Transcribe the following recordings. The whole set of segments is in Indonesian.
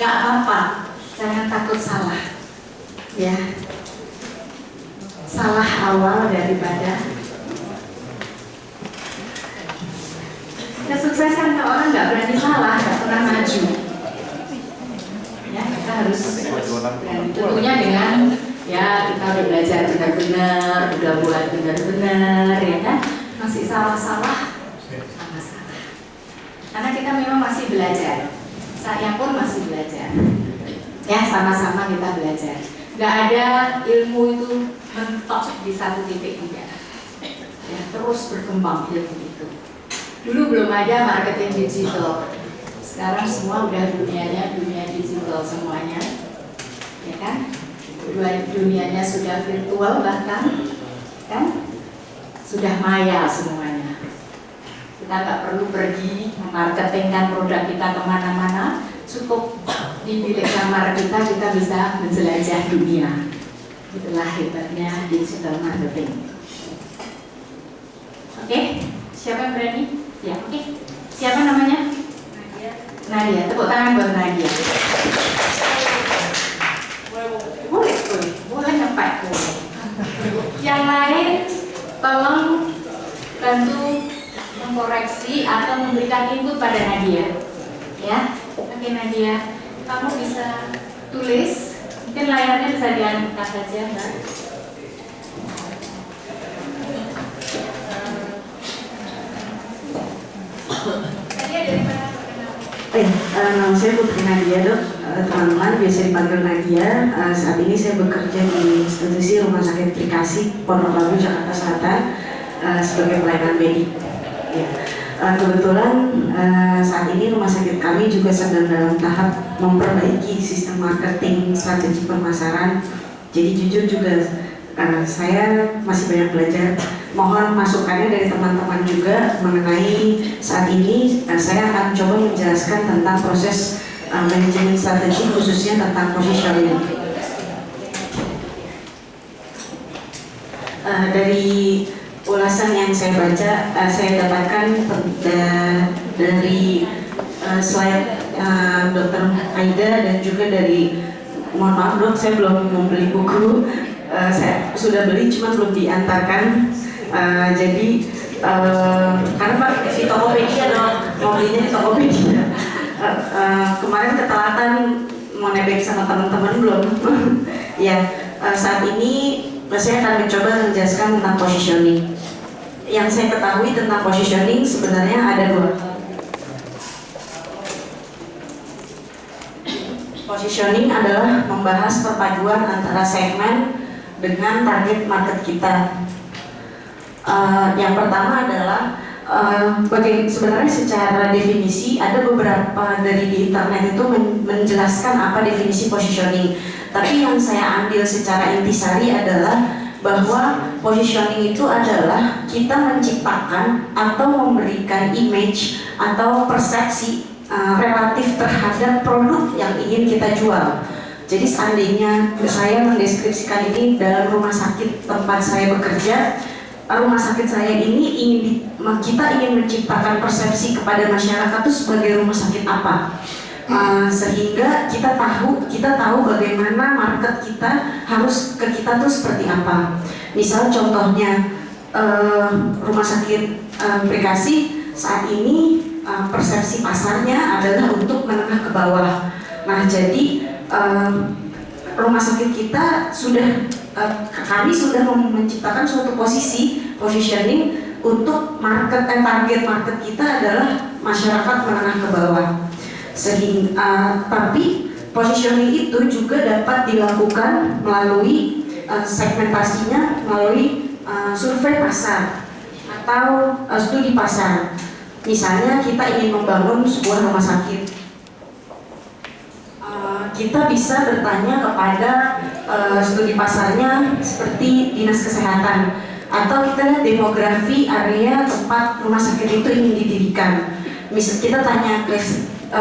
nggak apa-apa, jangan takut salah, ya. Salah awal daripada kesuksesan. Kalau orang nggak berani salah, nggak pernah maju. Ya, kita harus berani. Tentunya dengan ya kita udah belajar benar-benar, udah buat benar-benar, ya kan? Masih salah-salah, sama-salah. Karena kita memang masih belajar. Saya pun masih belajar. Ya, sama-sama kita belajar. Nggak ada ilmu itu mentok di satu titik, enggak. Ya, terus berkembang ilmu itu. Dulu belum ada marketing digital. Sekarang semua udah dunia digital semuanya. Ya kan? Dunianya sudah virtual bahkan, kan? Sudah maya semuanya. Kita nggak perlu pergi memarketingkan produk kita kemana-mana. Cukup di bilik kamar kita bisa menjelajah dunia. Itulah hebatnya digital marketing. Oke, siapa yang berani? Ya, oke. Siapa namanya? Nadia. Tepuk tangan buat Nadia. Boleh nyampe. Yang lain, tolong bantu mengkoreksi atau memberikan input pada Nadia. Ya, oke Nadia, kamu bisa tulis. Mungkin layarnya bisa diangkat saja, Mbak. Nadia dari mana? Nama saya Putri Nadia, Dok. Teman-teman biasa dipanggil Nadia. Saat ini saya bekerja di institusi Rumah Sakit Trikasi Pondok Labu, Jakarta Selatan sebagai pelayanan medik. Ya. Kebetulan saat ini rumah sakit kami juga sedang dalam tahap memperbaiki sistem marketing strategi pemasaran. Jadi jujur juga saya masih banyak belajar. Mohon masukannya dari teman-teman juga mengenai saat ini saya akan coba menjelaskan tentang proses manajemen strategi khususnya tentang positioning. Dari ulasan yang saya baca, saya dapatkan dari slide Dr. Aida dan juga dari, mohon maaf Dok, saya belum membeli buku, saya sudah beli cuma belum diantarkan. Jadi karena Pak di Tokopedia Dok, mau belinya di Tokopedia. Kemarin ketelatan mau nebeng sama teman-teman belum. Ya, saat ini saya akan mencoba menjelaskan tentang positioning. Yang saya ketahui tentang positioning sebenarnya ada dua. Positioning adalah membahas perpaduan antara segmen dengan target market kita. Yang pertama adalah sebenarnya secara definisi ada beberapa dari di internet itu menjelaskan apa definisi positioning. Tapi yang saya ambil secara intisari adalah bahwa positioning itu adalah kita menciptakan atau memberikan image atau persepsi relatif terhadap produk yang ingin kita jual. Jadi seandainya saya mendeskripsikan ini dalam rumah sakit tempat saya bekerja, rumah sakit saya ini kita ingin menciptakan persepsi kepada masyarakat itu sebagai rumah sakit apa, sehingga kita tahu bagaimana market kita harus ke kita tuh seperti apa. Misal contohnya rumah sakit Trikasi saat ini persepsi pasarnya adalah untuk menengah ke bawah. Nah jadi rumah sakit kita kami sudah menciptakan suatu positioning untuk target market kita adalah masyarakat menengah ke bawah. Tapi positioning itu juga dapat dilakukan melalui segmentasinya melalui survei pasar atau studi pasar. Misalnya kita ingin membangun sebuah rumah sakit, kita bisa bertanya kepada studi pasarnya seperti dinas kesehatan, atau kita lihat demografi area tempat rumah sakit itu ingin didirikan. Misal kita tanya ke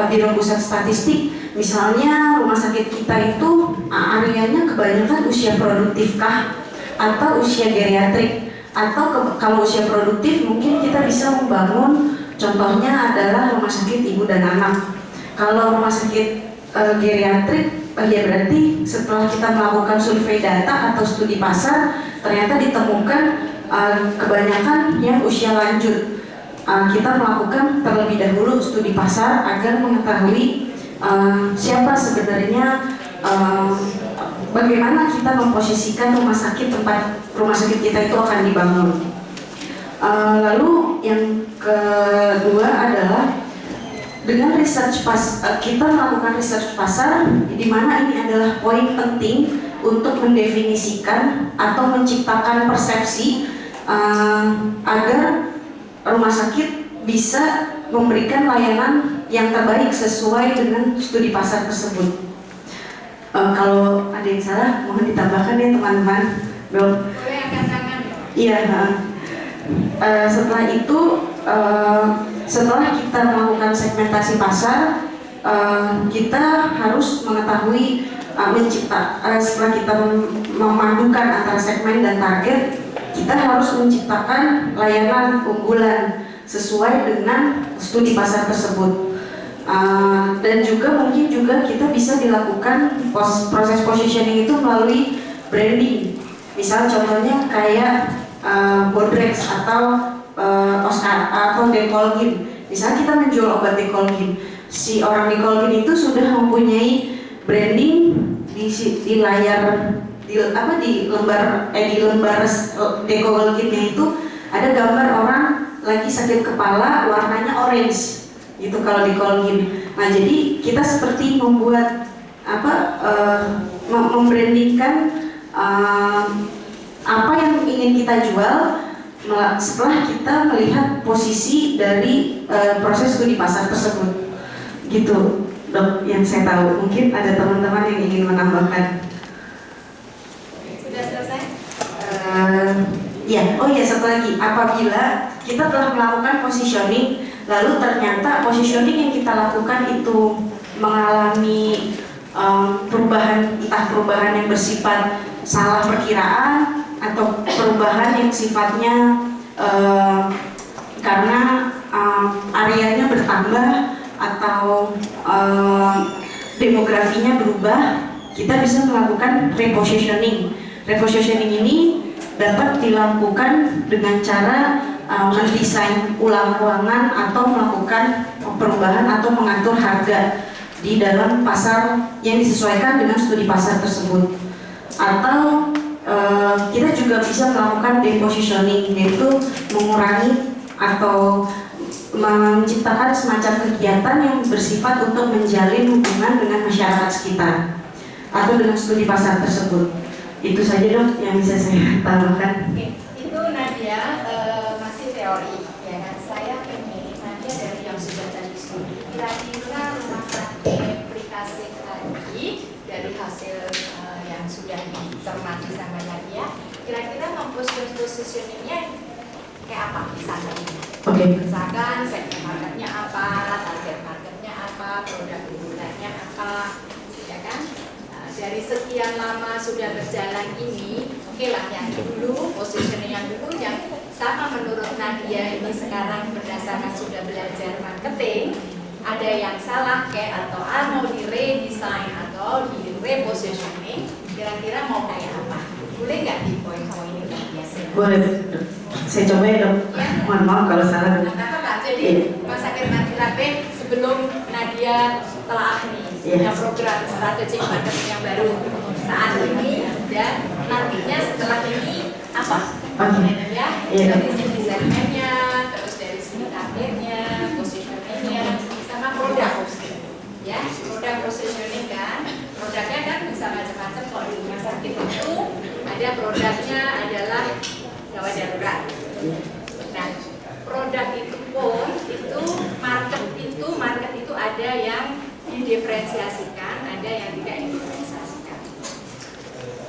Biro Pusat Statistik, misalnya rumah sakit kita itu areanya kebanyakan usia produktifkah atau usia geriatrik, atau kalau usia produktif mungkin kita bisa membangun, contohnya adalah rumah sakit ibu dan anak. Kalau rumah sakit geriatrik, ya berarti setelah kita melakukan survei data atau studi pasar, ternyata ditemukan kebanyakan yang usia lanjut. Kita melakukan terlebih dahulu studi pasar agar mengetahui siapa sebenarnya, bagaimana kita memposisikan rumah sakit tempat rumah sakit kita itu akan dibangun. Lalu yang kedua adalah dengan kita melakukan research pasar, di mana ini adalah poin penting untuk mendefinisikan atau menciptakan persepsi agar rumah sakit bisa memberikan layanan yang terbaik sesuai dengan studi pasar tersebut. Kalau ada yang salah, mohon ditambahkan ya teman-teman. Boleh angkat tangan. Iya. Setelah itu, setelah kita melakukan segmentasi pasar, kita harus mengetahui setelah kita memadukan antara segmen dan target, kita harus menciptakan layanan unggulan sesuai dengan studi pasar tersebut. Dan juga mungkin juga kita bisa dilakukan proses positioning itu melalui branding. Misal contohnya kayak Bodrex atau Oscar atau Decolgin. Misal kita menjual obat Decolgin, si orang Decolgin itu sudah mempunyai branding di layar, di lembar Decolginnya itu ada gambar orang lagi sakit kepala warnanya orange. Itu kalau Decolgin. Nah, jadi kita seperti membuat membrandingkan apa yang ingin kita jual setelah kita melihat posisi dari proses studi pasar tersebut. Gitu, Dok, yang saya tahu. Mungkin ada teman-teman yang ingin menambahkan. Sudah selesai? Ya, oh ya, satu lagi. Apabila kita telah melakukan positioning, lalu ternyata positioning yang kita lakukan itu mengalami perubahan, entah perubahan yang bersifat salah perkiraan atau perubahan yang sifatnya karena areanya bertambah atau demografinya berubah, kita bisa melakukan repositioning. Repositioning ini dapat dilakukan dengan cara mendesain ulang ruangan atau melakukan perubahan atau mengatur harga di dalam pasar yang disesuaikan dengan studi pasar tersebut. Atau kita juga bisa melakukan depositioning, yaitu mengurangi atau menciptakan semacam kegiatan yang bersifat untuk menjalin hubungan dengan masyarakat sekitar atau dengan studi pasar tersebut. Itu saja, Dok, yang bisa saya tambahkan. Oke, itu Nadia masih teori, ya kan? Saya ingin Nadia dari yang sudah tadi studi, kira-kira rumah sakit aplikasi tadi dari hasil yang sudah dicermati sama Nadia, kira-kira mempositioningnya kayak apa misalnya? Oke. Misalkan segmen marketnya apa, target marketnya apa, produk unggulannya apa, ya kan? Dari sekian lama sudah berjalan ini, oke lah yang dulu, positioning yang dulu yang sama menurut Nadia ini sekarang berdasarkan sudah belajar marketing, ada yang salah kayak atau mau di redesign atau di repositioning, kira-kira mau kayak apa? Boleh nggak di poin-poin ini Nadia? Boleh, saya coba ya, Dok. Ya. Mohon maaf kalau salah. Nah, Kak, jadi Rumah Sakit Nadia sebelum Nadia telah punya program strategi marketing yang baru saat ini dan nantinya setelah ini apa? Ya, dari segi segmennya, terus dari segi targetnya, positioningnya, sama produk. Ya, produk positioning kan, produknya kan bisa macam-macam. Kalau di rumah sakit itu ada produknya adalah gawat darurat. Nah, produk itu pun market itu ada yang didiferensiasikan, ada yang tidak didiferensiasikan.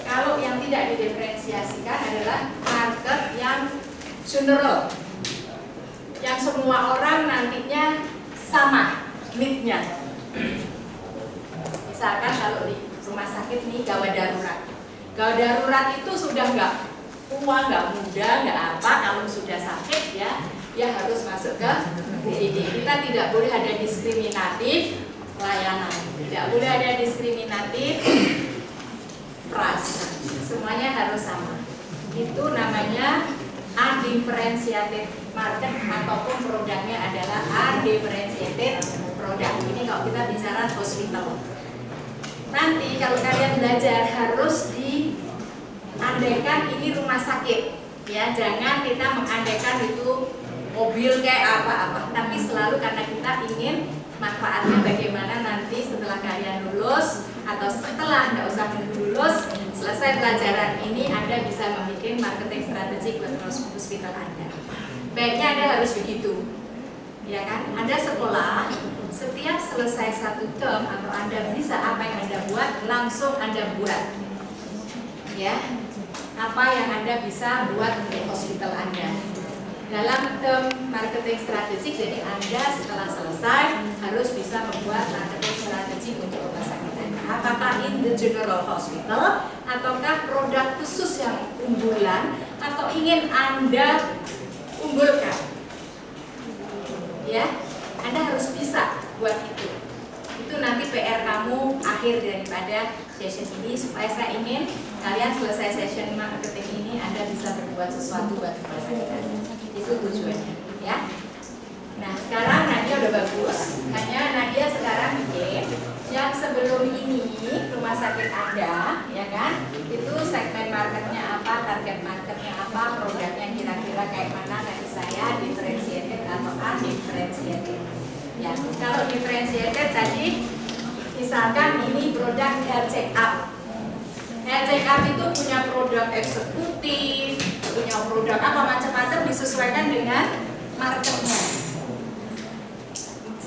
Kalau yang tidak didiferensiasikan adalah market yang general, yang semua orang nantinya sama need-nya. Misalkan kalau di rumah sakit nih gawat darurat itu sudah nggak tua, nggak muda, nggak apa, kalau sudah sakit ya harus masuk ke DID. Kita tidak boleh ada diskriminatif layanan, tidak boleh ada diskriminatif, price. Semuanya harus sama. Itu namanya undifferentiated market ataupun produknya adalah undifferentiated produk. Ini kalau kita bicara hospital. Nanti kalau kalian belajar harus diandaikan ini rumah sakit, ya jangan kita mengandaikan itu mobil kayak apa-apa, tapi selalu karena kita ingin manfaatnya bagaimana nanti setelah kalian lulus atau setelah nggak usah lulus, selesai pelajaran ini Anda bisa membuat marketing strategi buat hospital Anda. Baiknya Anda harus begitu, ya kan? Anda sekolah, setiap selesai satu term atau Anda bisa apa yang Anda buat, langsung Anda buat, ya apa yang Anda bisa buat di hospital Anda. Dalam term marketing strategik, jadi Anda setelah selesai harus bisa membuat marketing strategi untuk rumah sakit Anda. Apakah in the general hospital, ataukah produk khusus yang unggulan, atau ingin Anda unggulkan. Ya, Anda harus bisa buat itu. Itu nanti PR kamu akhir daripada session ini, supaya saya ingin kalian selesai session marketing ini Anda bisa berbuat sesuatu buat rumah sakit Anda. Itu tujuannya, ya. Nah, sekarang Nadia udah bagus. Hanya Nadia sekarang bikin yang sebelum ini rumah sakit Anda, ya kan? Itu segmen marketnya apa, target marketnya apa, produknya kira-kira kayak mana, dari saya differentiated atau undifferentiated. Ya, kalau differentiated tadi, misalkan ini produk hair check up. Hair check up itu punya produk eksekutif, punya produk apa macam-macam, disesuaikan dengan marketnya.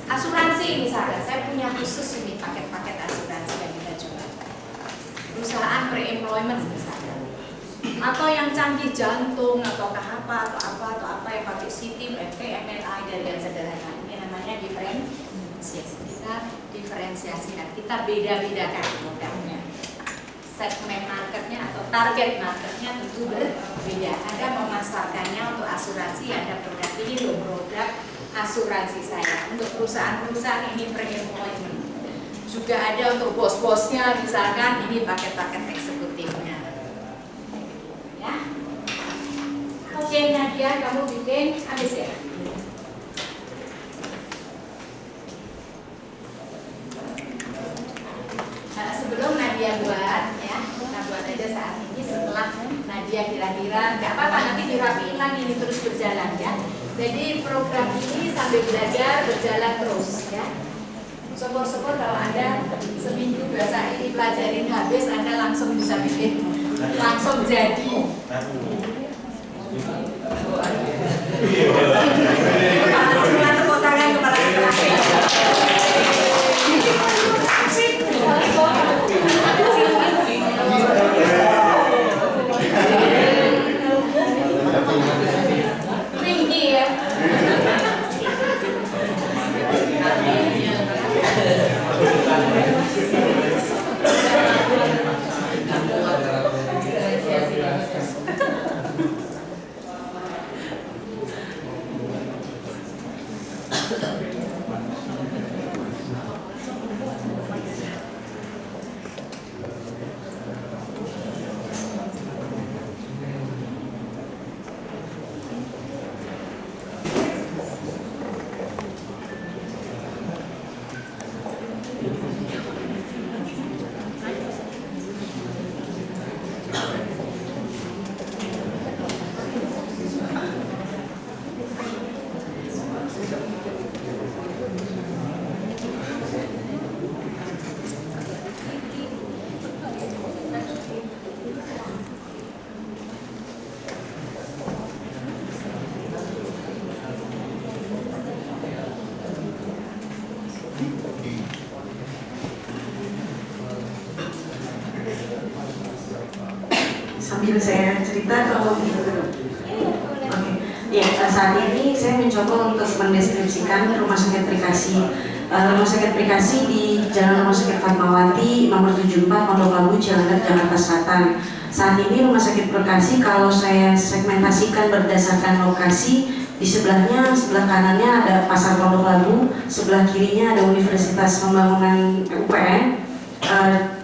Asuransi misalnya, saya punya khusus ini paket-paket asuransi yang kita jual. Perusahaan pre-employment misalnya, atau yang canggih jantung atau apa yang pakai CT, MRT, MRI dari yang sederhana. Ini namanya diferensiasi. Kita diferensiasikan, kita beda-bedakan produknya. Segmen marketnya atau target marketnya tentu berbeda. Anda memasarkannya untuk asuransi, ada produk ini loh, produk asuransi saya. Untuk perusahaan-perusahaan ini pre-employment. Juga ada untuk bos-bosnya, misalkan ini paket-paket eksekutifnya. Ya. Oke Nadia, kamu bikin habis ya. Nah, sebelum Nadia buat, ya kita buat aja saat ini. Setelah Nadia kira-kira nggak apa-apa, nanti dirapiin lagi, ini terus berjalan ya. Jadi program ini sambil belajar berjalan terus ya. Syukur-syukur kalau Anda seminggu bahasa ini pelajarin habis, Anda langsung bisa bikin, langsung jadi. Kepala sekolah, tepuk tangan kepala sekolah. Tinggi ya. Sambil saya cerita kalau ya, saat ini saya mencoba untuk mendeskripsikan Rumah Sakit Prikasi. Rumah Sakit Prikasi di Jalan Rumah Sakit Fatmawati nomor 74 Pondok Labu, Cilandak, Jakarta Selatan. Saat ini Rumah Sakit Prikasi kalau saya segmentasikan berdasarkan lokasi Di sebelahnya, sebelah kanannya ada Pasar Pondok Labu, sebelah kirinya ada Universitas Pembangunan UPN.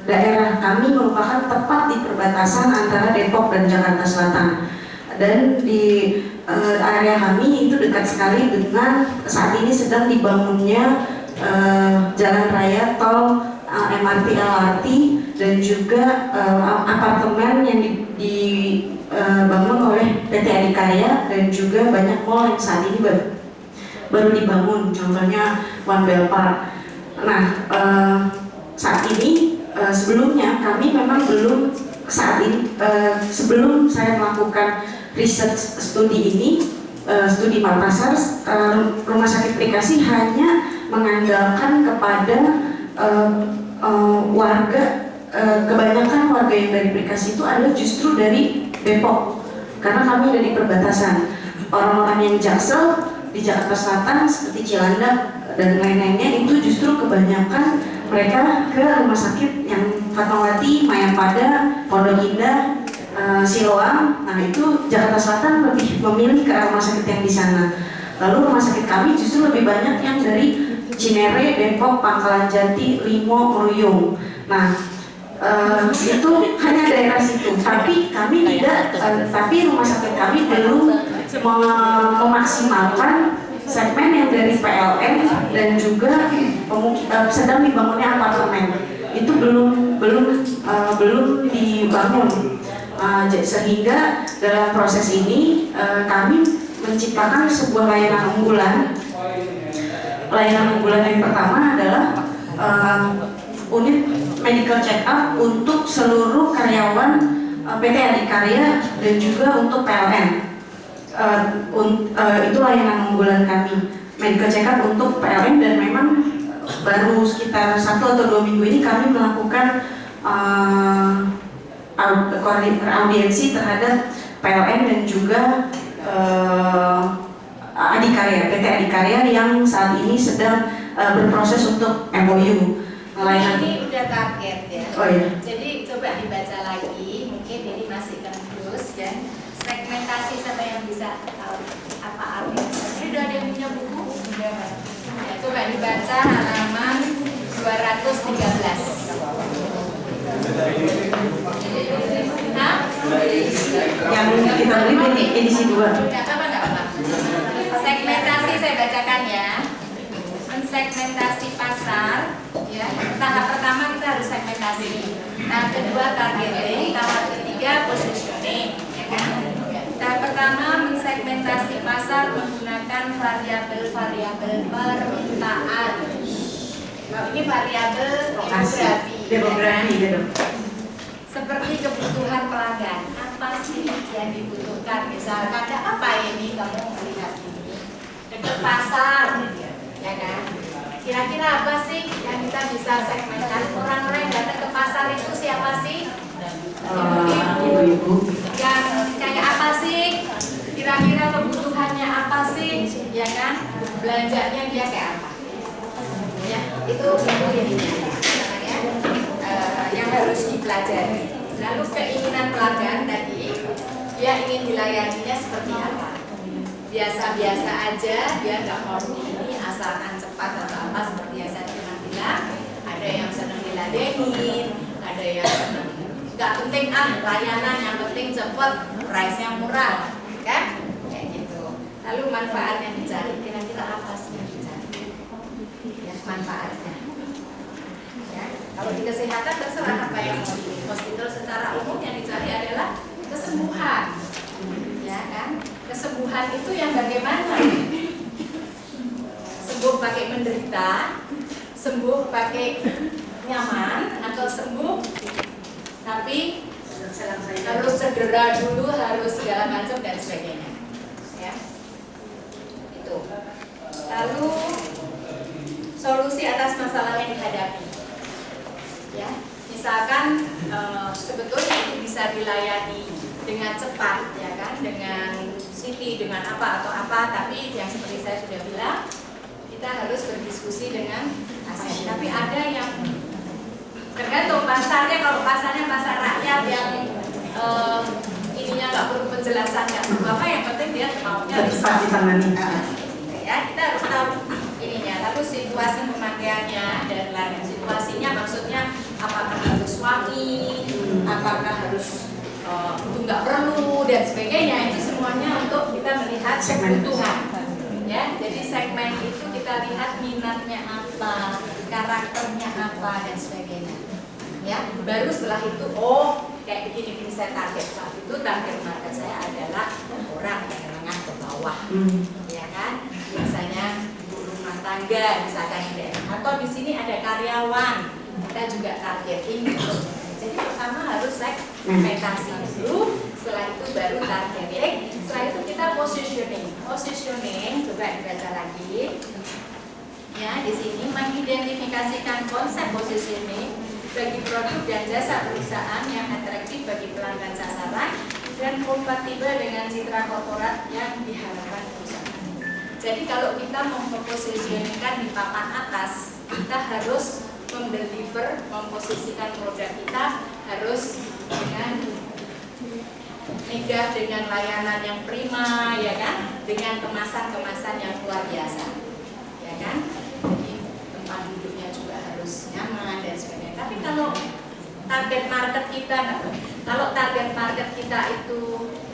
Daerah kami merupakan tepat di perbatasan antara Depok dan Jakarta Selatan. Dan di area kami itu dekat sekali dengan saat ini sedang dibangunnya jalan raya, tol, MRT, LRT, dan juga apartemen yang dibangun oleh PT Adikarya, dan juga banyak mall yang saat ini baru dibangun, contohnya One Bell Park. Nah, saat ini sebelumnya kami memang belum, saat ini sebelum saya melakukan riset studi ini, studi Makassar, Rumah Sakit Prikasi hanya mengandalkan kepada warga, kebanyakan warga yang dari Prikasi itu adalah justru dari Depok, karena kami ada di perbatasan. Orang-orang yang Jaksel di Jakarta Selatan seperti Cilandak dan lain-lainnya itu justru kebanyakan mereka ke rumah sakit yang Fatmawati, Mayapada, Pondok Indah, Siloam. Nah, itu Jakarta Selatan lebih memilih ke rumah sakit yang di sana. Lalu rumah sakit kami justru lebih banyak yang dari Cinere, Depok, Pangkalan Jati, Limo, Meruyung. Nah, itu hanya daerah situ. Tapi kami tidak, tapi rumah sakit kami belum memaksimalkan segmen yang dari PLN dan juga sedang dibangunnya apartemen. Itu belum dibangun. Sehingga dalam proses ini kami menciptakan sebuah layanan unggulan. Layanan unggulan yang pertama adalah unit medical check up untuk seluruh karyawan PT Adikarya dan juga untuk PLN. Itu layanan unggulan kami, medical check up untuk PLN, dan memang baru sekitar 1 atau 2 minggu ini kami melakukan audiensi terhadap PLN dan juga Adikarya, PT Adikarya yang saat ini sedang berproses untuk MOU. Ini udah target ya. Oh iya. Jadi coba dibaca lagi, mungkin ini masih confused ya. Segmentasi siapa yang bisa tahu apa artinya? Ini udah ada yang punya buku? Udah. Ya, coba dibaca halaman 213. Hah? Yang kita beli edisi 2. Enggak apa-apa. Segmentasi saya bacakan ya. Mensegmentasi pasar ya. Tahap pertama kita harus segmentasi. Tahap kedua targeting, tahap ketiga positioning ya kan? Tahap pertama mensegmentasi pasar menggunakan variabel-variabel permintaan. Ini variabel demografi gitu. seperti kebutuhan pelanggan. Apa sih yang dibutuhkan? Misalkan ada apa ini kamu melihat ini dekat pasar, ya kan? Kira-kira apa sih yang kita bisa segmentkan? Orang-orang yang datang ke pasar itu siapa sih? Ibu-ibu. Yang kayak apa sih? Kira-kira kebutuhannya apa sih? Ya kan? Belanjanya dia kayak apa? Ya, itu ininya. Yang harus dipelajari. Lalu keinginan pelanggan tadi, dia ingin dilayaninya seperti apa? Biasa-biasa aja, dia nggak mau ini asalkan cepat atau apa seperti yang saya pernah bilang. Ada yang senang diladenin, ada yang senang nggak penting layanan, yang penting cepat, price-nya murah, kan? Kayak gitu. Lalu manfaat yang dicari, kira-kira apa sih yang dicari? Ya, manfaatnya. Kalau di kesehatan terserah apa yang mau di hospital, secara umum yang dicari adalah kesembuhan, ya kan? Kesembuhan itu yang bagaimana? Sembuh pakai menderita, sembuh pakai nyaman, atau sembuh tapi harus segera dulu, harus segala macam dan sebagainya, ya. Itu. Lalu solusi atas masalah yang dihadapi. Ya, misalkan sebetulnya itu bisa dilayani dengan cepat, ya kan, dengan city, dengan apa atau apa, tapi yang seperti saya sudah bilang, kita harus berdiskusi dengan pasien. Tapi ada yang tergantung pasarnya. Kalau pasarnya pasar rakyat yang ininya nggak perlu penjelasan, nggak perlu apa, yang penting dia maunya cepat ditangani. Ya, kita harus tahu ininya, lalu situasi pemakaiannya dan lain situasinya, maksudnya apakah harus wangi, apakah harus itu nggak perlu dan sebagainya, itu semuanya untuk kita melihat kebutuhan. Ya, jadi segmen itu kita lihat minatnya apa, karakternya apa dan sebagainya. Ya, baru setelah itu kayak begini saya target Pak. Itu target market saya adalah orang yang menengah ke bawah. Ya kan? Biasanya ibu rumah tangga misalkan di daerah, atau di sini ada karyawan. Kita juga targeting gitu. Jadi pertama harus segmentasi dulu, setelah itu baru targeting, setelah itu kita positioning. Positioning coba dibaca lagi. Ya, di sini mengidentifikasikan konsep positioning bagi produk dan jasa perusahaan yang atraktif bagi pelanggan sasaran dan kompatibel dengan citra korporat yang diharapkan perusahaan. Jadi kalau kita memposisikan di papan atas, kita harus mendeliver, memposisikan produk kita harus dengan megah, dengan layanan yang prima, ya kan, dengan kemasan-kemasan yang luar biasa, ya kan. Jadi tempat duduknya juga harus nyaman dan sebagainya. Tapi kalau target market kita itu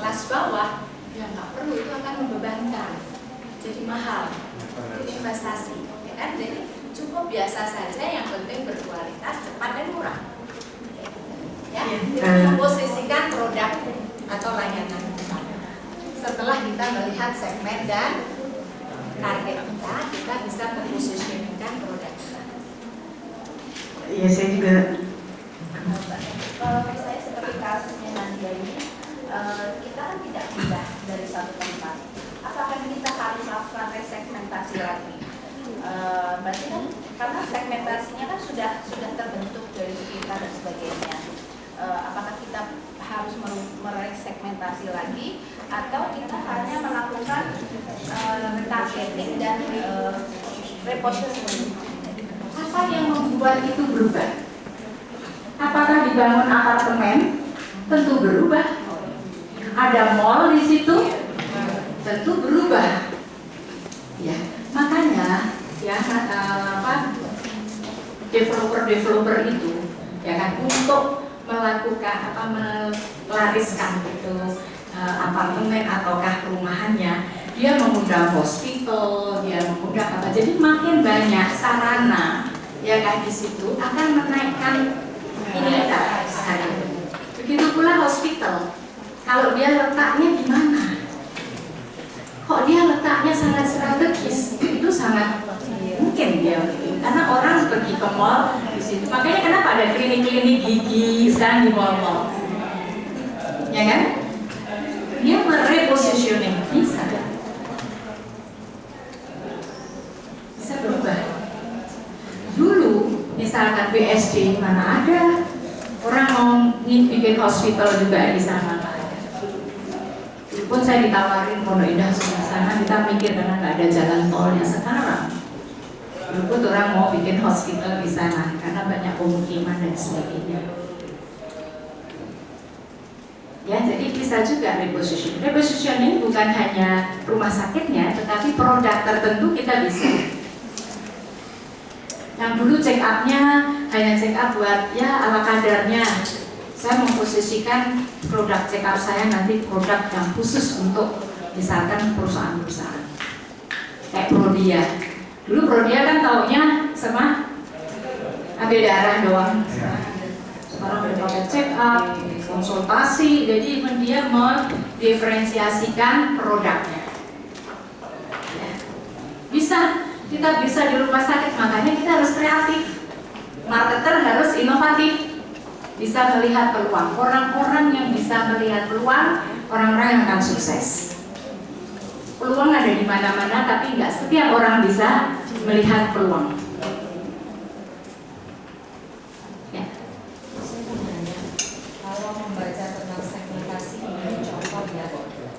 kelas bawah, ya nggak perlu, itu akan membebankan, jadi mahal, itu investasi, ya kan. Jadi cukup biasa saja, yang penting berkualitas, cepat dan murah. Ya, kita memposisikan produk atau layanan kita. Setelah kita melihat segmen dan target kita bisa memposisikan produk kita. Iya, saya juga. Kalau saya seperti kasusnya Nadia ini, kita kan tidak pindah dari satu tempat. Apakah kita harus melakukan resegmentasi lagi? Berarti kan karena segmentasinya kan sudah terbentuk dari sekitar dan sebagainya. Apakah kita harus meresegmentasi lagi atau kita hanya melakukan targeting dan repositioning? Apa yang membuat itu berubah? Apakah dibangun apartemen? Tentu berubah. Ada mall di situ? Tentu berubah. Ya, makanya ya developer itu ya kan untuk melakukan melariskan itu apartemen ataukah perumahannya, dia mengundang hospital, dia mengundang apa, jadi makin banyak sarana ya kan di situ akan menaikkan ini harga. Begitu pula hospital, kalau dia letaknya di mana, kok dia letaknya sangat strategis, itu sangat mungkin dia, karena orang pergi ke mall di situ. Makanya kenapa ada klinik-klinik gigi sekarang di mall-mall, ya kan? Dia merepositioning, bisa berubah. Dulu misalkan BSD mana ada, orang mau bikin hospital juga di sana. Pun saya ditawarin Pondok Indah sebelah sana, kita mikir karena nggak ada jalan tolnya sekarang. Dulu orang mau bikin hospital di sana karena banyak pemukiman dan sebagainya. Ya, jadi bisa juga repositioning. Repositioning bukan hanya rumah sakitnya, tetapi produk tertentu kita bisa. Yang dulu check up-nya hanya check up buat ya ala kadarnya. Saya memposisikan produk check up saya nanti produk yang khusus untuk misalkan perusahaan-perusahaan kayak Prodia. Dulu Prodia kan taunya sama ambil darah doang. Sekarang udah pakai check up, konsultasi, jadi dia mendiferensiasikan produknya. Ya. Kita bisa di rumah sakit, makanya kita harus kreatif. Marketer harus inovatif. Bisa melihat peluang. Orang-orang yang bisa melihat peluang, orang-orang yang akan sukses. Peluang ada di mana-mana, tapi nggak setiap orang bisa melihat peluang. Ya. Kalau membaca tentang segmentasi ini contoh ya,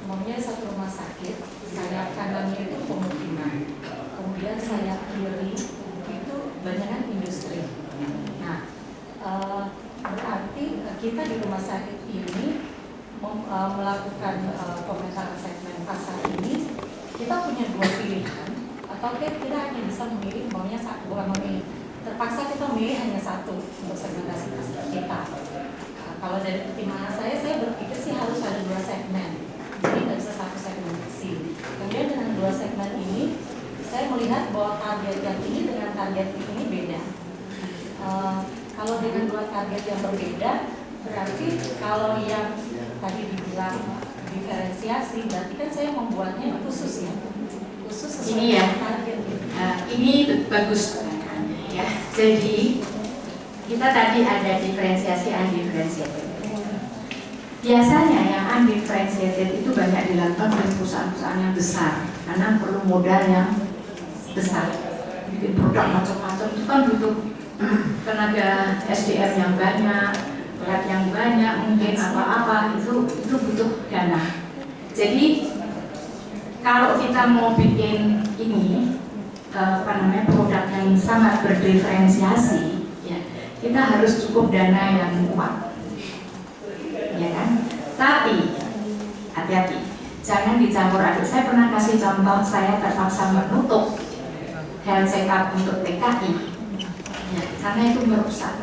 umumnya satu rumah sakit, sayap kanannya itu pemukiman, kemudian sayap kiri itu banyak kan industri. Nah, berarti kita di rumah sakit ini melakukan pemetakan segmen pasar ini, kita punya dua pilihan, atau kita hanya bisa memilih maunya satu, bukan memilih. Terpaksa kita memilih hanya satu untuk segmentasi pasar kita. Kalau dari pertimbangan saya berpikir sih harus ada dua segmen, jadi nggak bisa satu segmentasi. Kemudian dengan dua segmen ini, saya melihat bahwa target yang ini dengan target ini beda. Kalau dengan dua target yang berbeda, berarti kalau yang tadi dibilang diferensiasi, berarti kan saya membuatnya khusus ya, khusus sesuai Ini ya. dengan target. Ini bagus ya. Jadi kita tadi ada diferensiasi, undifferentiated. Biasanya yang undifferentiated itu banyak dilakukan oleh perusahaan-perusahaan yang besar karena perlu modal yang besar. Bikin produk macam-macam itu kan butuh tenaga SDM yang banyak, berat yang banyak, mungkin apa-apa itu butuh dana. Jadi kalau kita mau bikin ini produk yang sangat berdiferensiasi, ya, kita harus cukup dana yang kuat, ya kan? Tapi hati-hati, jangan dicampur aduk. Saya pernah kasih contoh, saya terpaksa menutup health check-up untuk TKI, ya, karena itu merusak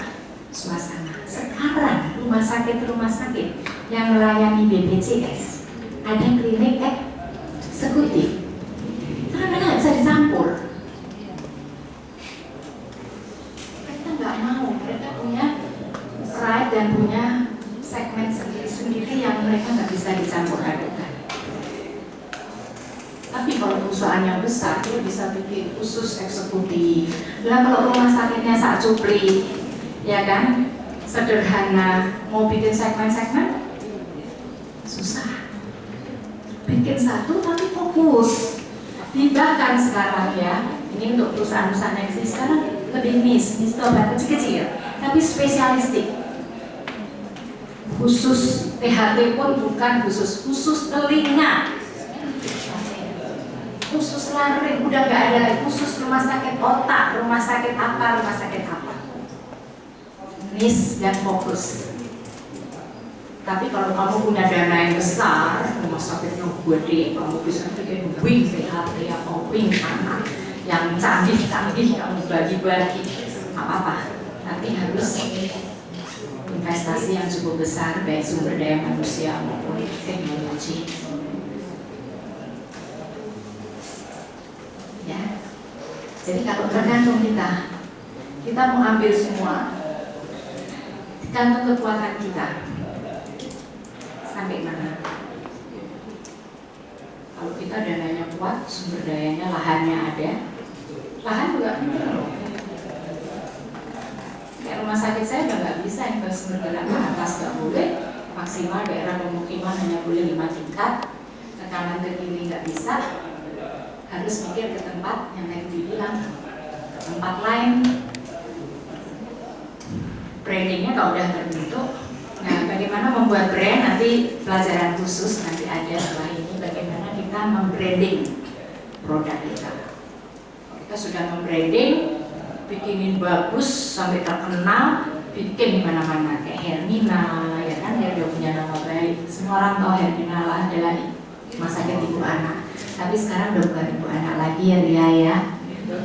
suasana. Sekarang rumah sakit yang melayani BPJS ada klinik eksekutif, karena mereka nggak bisa dicampur. Mereka nggak mau, mereka punya right dan punya segmen sendiri yang mereka nggak bisa dicampur adukan. Tapi kalau perusahaan yang besar, dia bisa bikin khusus eksekutif. Lah kalau rumah sakitnya sak cupli, ya kan, sederhana, mau bikin segmen-segmen susah. Bikin satu tapi fokus. Bahkan sekarang ya, ini untuk perusahaan-perusahaan yang eksis sekarang lebih niche obat kecil-kecil, tapi spesialistik. Khusus THT pun bukan khusus telinga, khusus laring, udah nggak ada lagi khusus rumah sakit otak, rumah sakit apa, niche dan fokus. Tapi kalau kamu punya dana yang besar, rumah sakitnya gede, kamu bisa bikin wing THT atau wing anak yang canggih-canggih, kamu bagi-bagi, apa-apa. Tapi harus investasi yang cukup besar, baik sumber daya manusia maupun teknologi. Ya, jadi kalau tergantung kita mau ambil semua, tergantung kekuatan kita. Sampai mana? Kalau kita dananya kuat, sumber dayanya, lahannya ada, lahan juga penting loh. Kayak rumah sakit saya udah nggak bisa investasi bergerak ke atas, nggak boleh. Maksimal daerah pemukiman hanya boleh 5 tingkat, ke kanan ke kiri nggak bisa. Harus mikir ke tempat yang tadi dibilang, ke tempat lain. Brandingnya kalau udah terbentuk. Nah, bagaimana membuat brand, nanti pelajaran khusus nanti ada setelah ini, bagaimana kita membranding produk kita. Kita sudah membranding, bikinin bagus sampai terkenal, bikin di mana-mana kayak Hermina, ya kan, dia udah punya nama baik. Semua orang tahu Hermina lah adalah rumah sakit ibu anak. Tapi sekarang udah bukan ibu anak lagi ya Ria ya.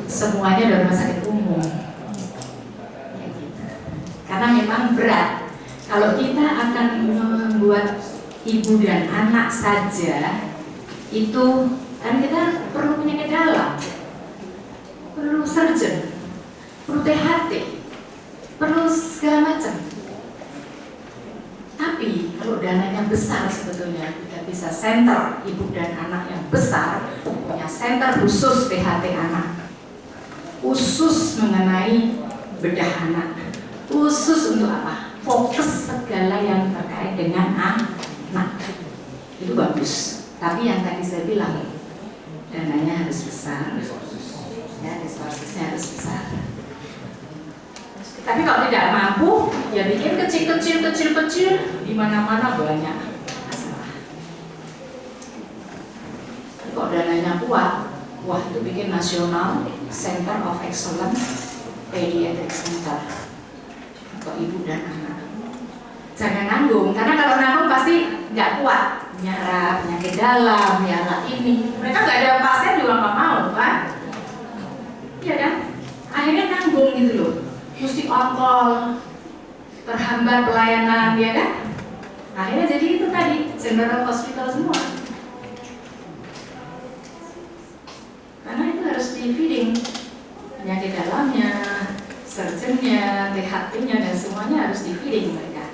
Semuanya udah rumah sakit umum. Ya gitu. Karena memang berat. Kalau kita akan membuat ibu dan anak saja, itu kan kita perlu penyakit dalam, perlu surgeon, perlu THT, perlu segala macam. Tapi kalau dananya besar sebetulnya kita bisa center ibu dan anak yang besar, punya center khusus THT anak, khusus mengenai bedah anak, khusus untuk apa? Fokus segala yang terkait dengan anak. Itu bagus. Tapi yang tadi saya bilang, dananya harus besar, ya, resourcesnya harus besar. Tapi kalau tidak mampu, ya bikin kecil, di mana-mana banyak masalah. Kalau dananya kuat, wah itu bikin nasional Center of Excellence Pediatric Center untuk ibu dan anak. Jangan nanggung, karena kalau nanggung pasti nggak kuat, nyerap penyakit dalam, nyerap ini. Mereka nggak ada pasien juga nggak mau kan? Iya kan? Akhirnya nanggung gitu loh. Mesti on-call, terhambat pelayanan, ya kan? Akhirnya jadi itu tadi, general hospital semua. Karena itu harus di feeding penyakit dalamnya, surgeonnya, THT-nya, dan semuanya harus di feeding mereka.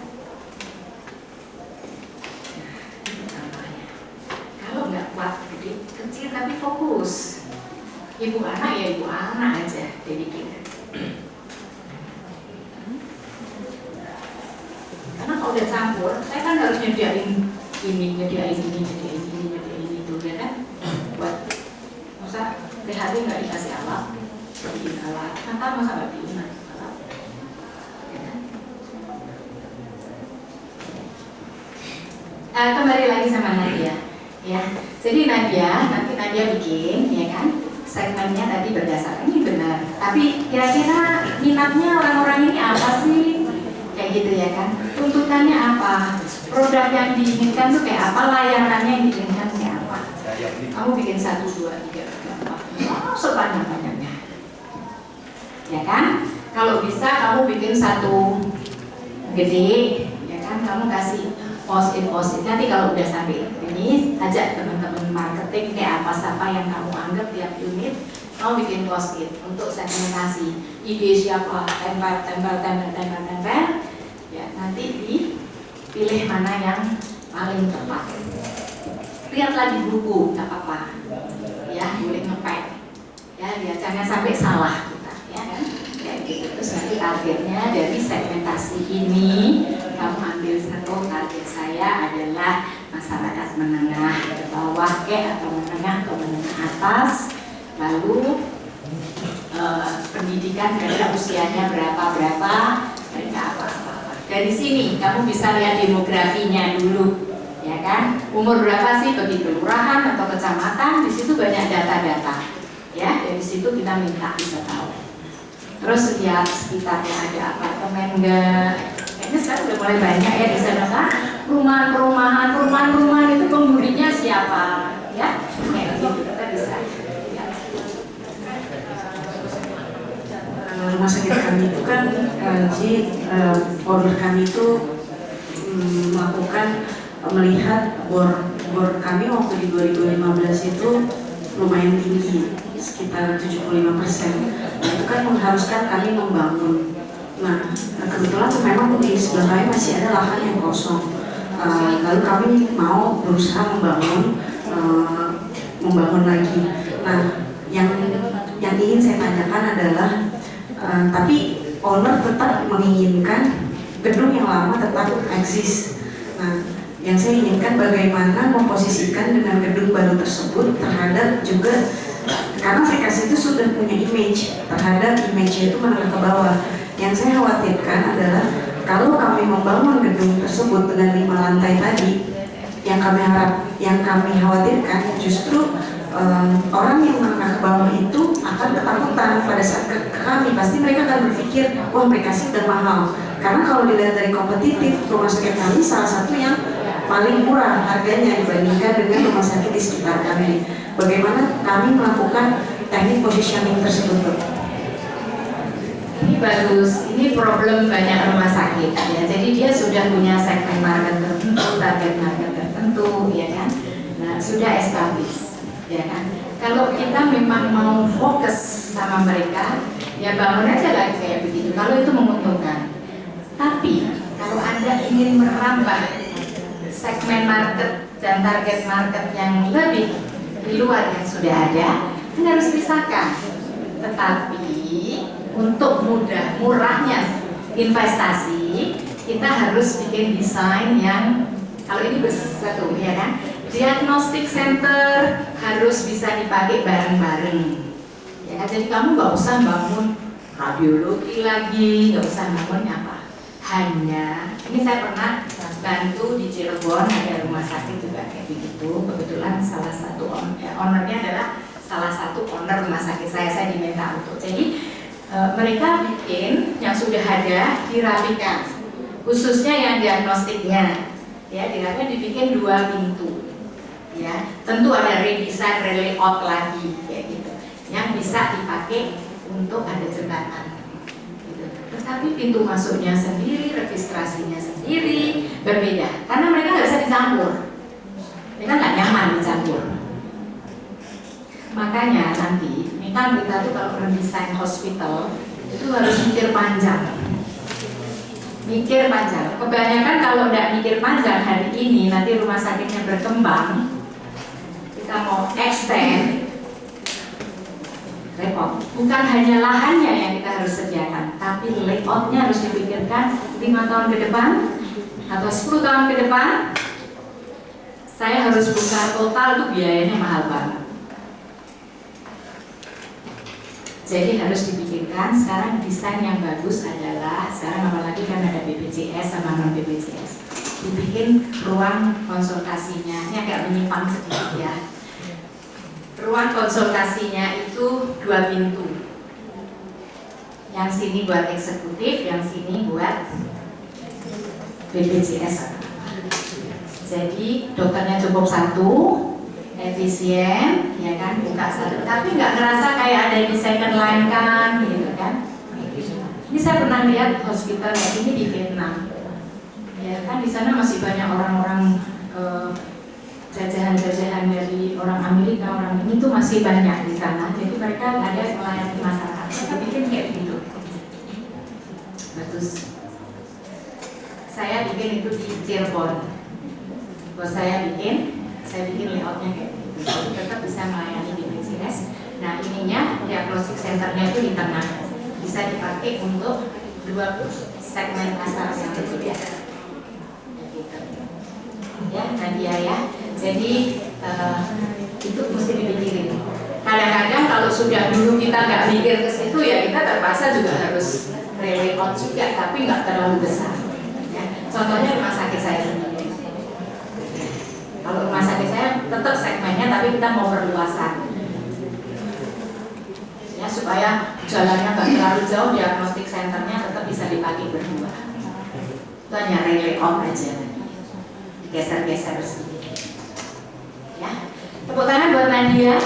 Nah, itu contohnya. Kalau nggak kuat, gede, kecil tapi fokus. Ibu anak ya ibu anak aja, dedicated. Karena kalau udah campur, saya kan harus nyediain ini, nyediain ini, nyediain ini, nyediain itu, ya kan? Buat masa THT nggak dikasih alat, bikin alat, nanti masa nggak bikin alat, ya kan? Kembali lagi sama Nadia, ya. Jadi nanti Nadia bikin, ya kan? Segmennya tadi berdasarkan ini benar. Tapi kira-kira minatnya orang-orang ini apa sih? Kayak gitu ya kan? Tuntutannya apa? Produk yang diinginkan tuh kayak apa? Layanannya yang diinginkan kayak apa? Kamu bikin 1, 2, 3, 4, 5, sebanyak-banyaknya. Ya kan? Kalau bisa kamu bikin satu gede, ya kan? Kamu kasih post-it. Nanti kalau udah sampai ini, ajak teman-teman marketing kayak apa siapa yang kamu anggap tiap unit, kamu bikin post-it untuk segmentasi. Ide siapa? Tempel. Ya, nanti dipilih mana yang paling tepat. Lihatlah di buku, nggak apa-apa. Ya, boleh ngepek. Ya, biar jangan sampai salah kita, ya kan? Kayak gitu. Terus nanti targetnya dari segmentasi ini, kamu ambil satu target saya adalah masyarakat menengah ke bawah atau menengah ke menengah atas, lalu pendidikan mereka usianya berapa mereka apa. Dari sini kamu bisa lihat demografinya dulu, ya kan? Umur berapa sih bagi kelurahan atau kecamatan? Di situ banyak data-data, ya. Dari situ kita minta bisa tahu. Terus lihat sekitarnya ada apartemen enggak? Kayaknya sekarang udah mulai banyak ya di sana kan? Perumahan itu penghuninya siapa? Ya, kayak gitu kita bisa. Ya. Rumah sakit kami itu kan, order kami itu melihat bor kami waktu di 2015 itu lumayan tinggi, sekitar 75%. Nah, itu kan mengharuskan kami membangun. Nah, kebetulan memang di sebelah kami masih ada lahan yang kosong. Lalu kami mau berusaha membangun lagi. Nah, yang ingin saya tanyakan adalah, tapi owner tetap menginginkan gedung yang lama tetap eksis. Nah, yang saya inginkan bagaimana memposisikan dengan gedung baru tersebut terhadap juga, karena aplikasi itu sudah punya image, terhadap image itu menengah ke bawah. Yang saya khawatirkan adalah kalau kami membangun gedung tersebut dengan 5 lantai tadi, yang kami khawatirkan justru orang yang menengah ke bawah itu akan ketakutan pada saat ke kami. Pasti mereka akan berpikir, wah aplikasi udah mahal. Karena kalau dilihat dari kompetitif, rumah sakit kami salah satu yang paling murah harganya dibandingkan dengan rumah sakit di sekitar kami. Bagaimana kami melakukan teknik positioning tersebut? Ini bagus, ini problem banyak rumah sakit ya. Jadi dia sudah punya segmen market tertentu, target market tertentu, ya kan? Nah, sudah established, ya kan? Kalau kita memang mau fokus sama mereka, ya bangun aja lagi kayak begitu. Kalau itu menguntungkan. Tapi kalau Anda ingin merambah segmen market dan target market yang lebih di luar yang sudah ada, Anda harus pisahkan. Tetapi untuk murahnya investasi, kita harus bikin desain yang, kalau ini bersatu, ya kan? Diagnostic center harus bisa dipakai bareng-bareng. Ya kan? Jadi kamu nggak usah bangun radiologi lagi, nggak usah bangun apa. Hanya, ini saya pernah bantu di Cirebon, ada rumah sakit juga kayak begitu. Kebetulan salah satu ownernya adalah salah satu owner rumah sakit saya diminta untuk. Jadi mereka bikin yang sudah ada dirapikan, khususnya yang diagnostiknya. Ya, diharapkan dibikin 2 pintu. Ya, tentu ada redesign, relayout lagi kayak gitu, yang bisa dipakai untuk ada jembatan. Gitu. Tetapi pintu masuknya sendiri, registrasinya sendiri berbeda, karena mereka nggak bisa dicampur. Mereka nggak nyaman dicampur. Makanya nanti, ini kan kita tuh kalau redesign hospital itu harus mikir panjang. Mikir panjang. Kebanyakan kalau nggak mikir panjang hari ini, nanti rumah sakitnya berkembang, kita mau extend, repot. Bukan hanya lahannya yang kita harus sediakan, tapi layoutnya harus dipikirkan 5 tahun ke depan atau 10 tahun ke depan. Saya harus buka total, itu biayanya mahal banget. Jadi harus dipikirkan. Sekarang desain yang bagus adalah, sekarang apalagi kan ada BPJS sama non BPJS, dibikin ruang konsultasinya. Ini agak menyimpang sedikit ya. Ruang konsultasinya itu 2 pintu. Yang sini buat eksekutif, yang sini buat BPJS. Jadi dokternya cukup 1, efisien, ya kan, buka 1, tapi nggak ngerasa kayak ada di second line kan, gitu kan. Ini saya pernah lihat hospital ini di Vietnam, ya kan, di sana masih banyak orang-orang jajahan-jajahan dari orang Amerika, orang ini tuh masih banyak di sana. Jadi mereka ada melayani masyarakat. Mereka bikin kayak gitu. Bagus. Saya bikin itu di Cirebon. Buat saya bikin layoutnya kayak gitu. Jadi tetap bisa melayani di BPJS. Nah ininya diagnostic centernya itu di tengah, bisa dipakai untuk 2 segmen pasar yang berbeda. Ya, Nadia ya. Jadi itu mesti dipikirin. Kadang-kadang kalau sudah dulu kita nggak mikir ke situ, ya kita terpaksa juga harus relayout juga, tapi nggak terlalu besar. Ya. Contohnya rumah sakit saya sendiri. Kalau rumah sakit saya tetap segmennya, tapi kita mau perluasan. Ya, supaya jalannya nggak terlalu jauh, diagnostic centernya tetap bisa dipakai berdua. Itu hanya relayout aja. Geser-geser sedikit. Ya, tepuk tangan buat Nadia.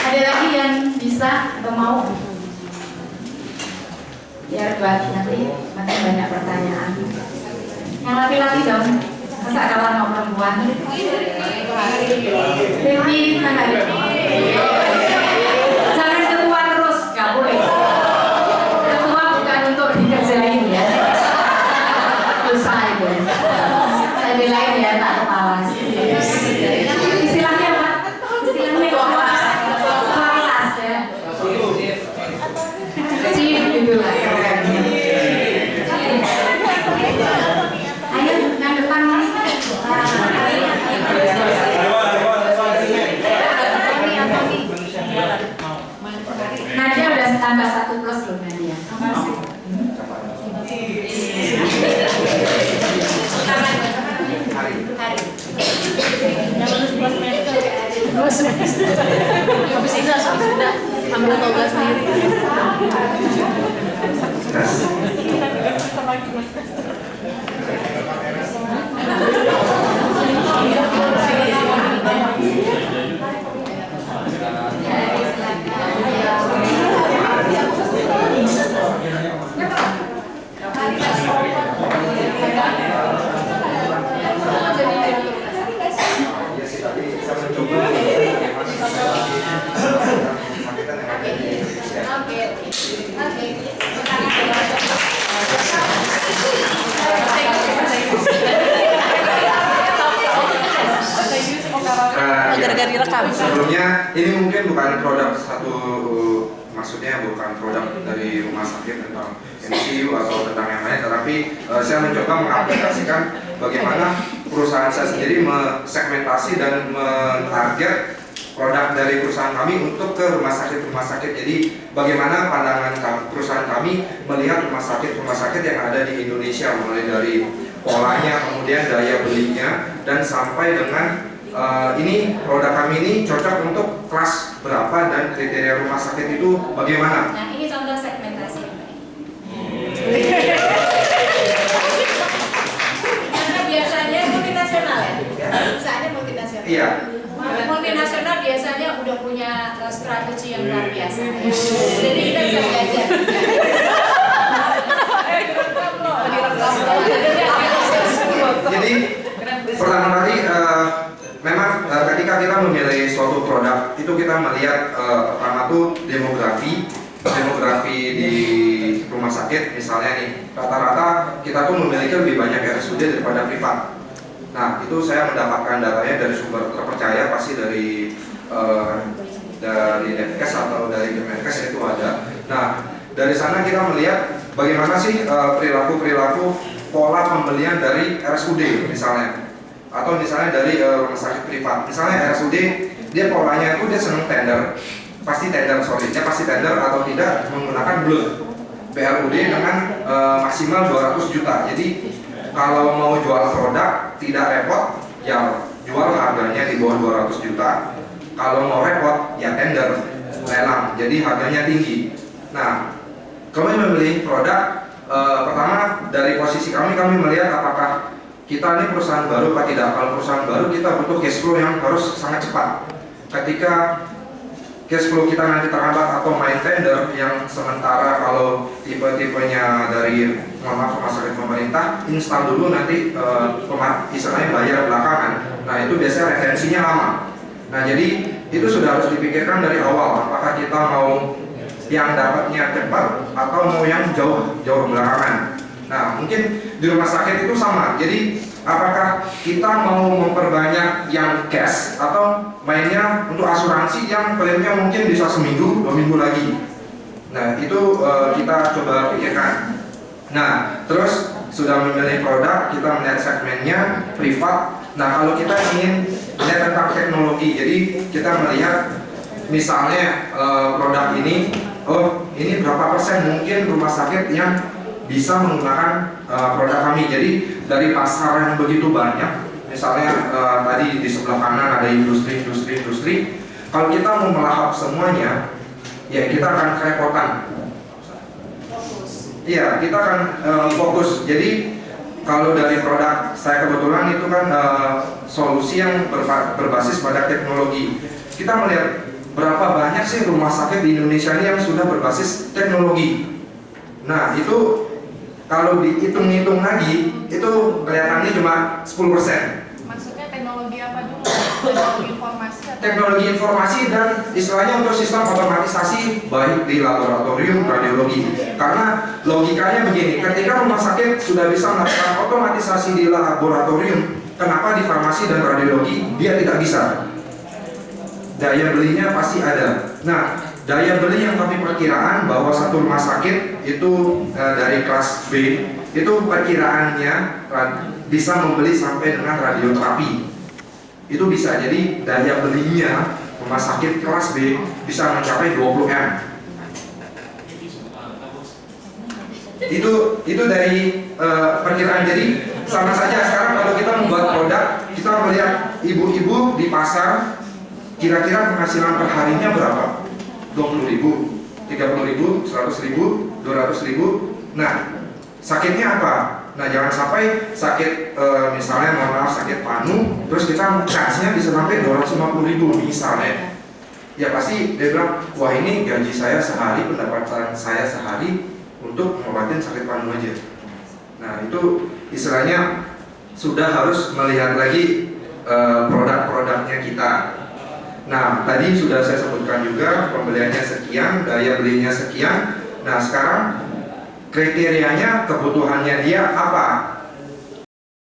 Ada lagi yang bisa atau mau? Biar buat nanti makin banyak pertanyaan. Yang laki-laki dong. Masa kalah sama perempuan? Baby, mana? Jangan ketua terus, nggak boleh. Ketua bukan untuk dikerjain ya. Saya bilang ya tak kepala. Istilahnya apa? Istilahnya kualitas ya. Chief gitu lah. Ayo yang depan nih. Nadia udah tambah 1 plus loh Nadia. Kamu mau? Habis ini langsung sudah ambil toga sendiri. Gara-gara direkam. Sebelumnya ini mungkin bukan produk maksudnya bukan produk dari rumah sakit tentang MCU atau tentang yang lain, tetapi saya mencoba mengaplikasikan bagaimana perusahaan saya sendiri mensegmentasi dan mentarget produk dari perusahaan kami untuk ke rumah sakit. Jadi bagaimana pandangan perusahaan kami melihat rumah sakit yang ada di Indonesia, mulai dari polanya, kemudian daya belinya, dan sampai dengan ini produk kami ini cocok untuk kelas berapa dan kriteria rumah sakit itu bagaimana. Nah ini contoh segmentasi. Iya. Multinasional biasanya udah punya strategi yang luar biasa. Jadi kita bisa belajar. Jadi pertama kali memang ketika kita memilih suatu produk itu kita melihat pertama tuh demografi di rumah sakit. Misalnya nih rata-rata kita tuh memiliki lebih banyak RSUD daripada privat. Nah itu saya mendapatkan datanya dari sumber terpercaya, pasti dari Depkes atau dari Kemenkes itu ada. Nah dari sana kita melihat bagaimana sih perilaku pola pembelian dari RSUD misalnya, atau misalnya dari rumah sakit privat. Misalnya RSUD dia polanya itu dia senang tender, pasti tender atau tidak menggunakan BLUD dengan maksimal 200 juta. Jadi kalau mau jual produk tidak repot, ya jual harganya di bawah 200 juta. Kalau mau repot, ya tender, lelang, jadi harganya tinggi. Nah, kami memilih produk pertama dari posisi kami melihat apakah kita ini perusahaan baru atau tidak. Kalau perusahaan baru kita butuh cash flow yang harus sangat cepat. Ketika cash flow kita nanti terhambat atau main tender yang sementara, kalau tipe-tipenya dari rumah sakit pemerintah install dulu, nanti istilahnya bayar belakangan. Nah itu biasanya retensinya lama. Nah jadi itu sudah harus dipikirkan dari awal, apakah kita mau yang dapatnya cepat atau mau yang jauh belakangan. Nah mungkin di rumah sakit itu sama. Jadi apakah kita mau memperbanyak yang cash atau mainnya untuk asuransi yang klaimnya mungkin bisa seminggu, 2 minggu lagi. Nah itu kita coba pikirkan. Nah terus sudah memilih produk, kita melihat segmennya privat. Nah kalau kita ingin melihat tentang teknologi, jadi kita melihat misalnya produk ini, oh ini berapa persen mungkin rumah sakit yang bisa menggunakan produk kami. Jadi dari pasar yang begitu banyak, misalnya tadi di sebelah kanan ada industri. Kalau kita mau melahap semuanya, ya kita akan kerepotan. Iya, kita akan fokus. Jadi kalau dari produk saya kebetulan itu kan solusi yang berbasis pada teknologi. Kita melihat berapa banyak sih rumah sakit di Indonesia ini yang sudah berbasis teknologi. Nah itu kalau dihitung-hitung lagi itu kelihatannya cuma 10%. Maksudnya teknologi apa dulu? Teknologi informasi atau? Teknologi informasi dan istilahnya untuk sistem otomatisasi baik di laboratorium radiologi. Karena logikanya begini, ketika rumah sakit sudah bisa melakukan otomatisasi di laboratorium, kenapa di farmasi dan radiologi dia tidak bisa? Daya belinya pasti ada. Nah, daya beli yang kami perkiraan bahwa satu rumah sakit itu dari kelas B itu perkiraannya bisa membeli sampai dengan radioterapi. Itu bisa, jadi daya belinya rumah sakit kelas B bisa mencapai 20M. Itu dari perkiraan. Jadi sama saja sekarang kalau kita membuat produk, kita melihat ibu-ibu di pasar kira-kira penghasilan per harinya berapa? 20.000, 30.000, 100.000, 200.000. Nah, sakitnya apa? Nah, jangan sampai sakit misalnya mohon maaf sakit panu, terus kita charge-nya bisa sampai 250.000 misalnya. Ya pasti dia bilang, wah ini gaji saya sehari, pendapatan saya sehari untuk mengobatin sakit panu aja. Nah, itu istilahnya sudah harus melihat lagi produk-produknya kita. Nah, tadi sudah saya sebutkan juga pembeliannya sekian, daya belinya sekian. Nah, sekarang kriterianya kebutuhannya dia apa?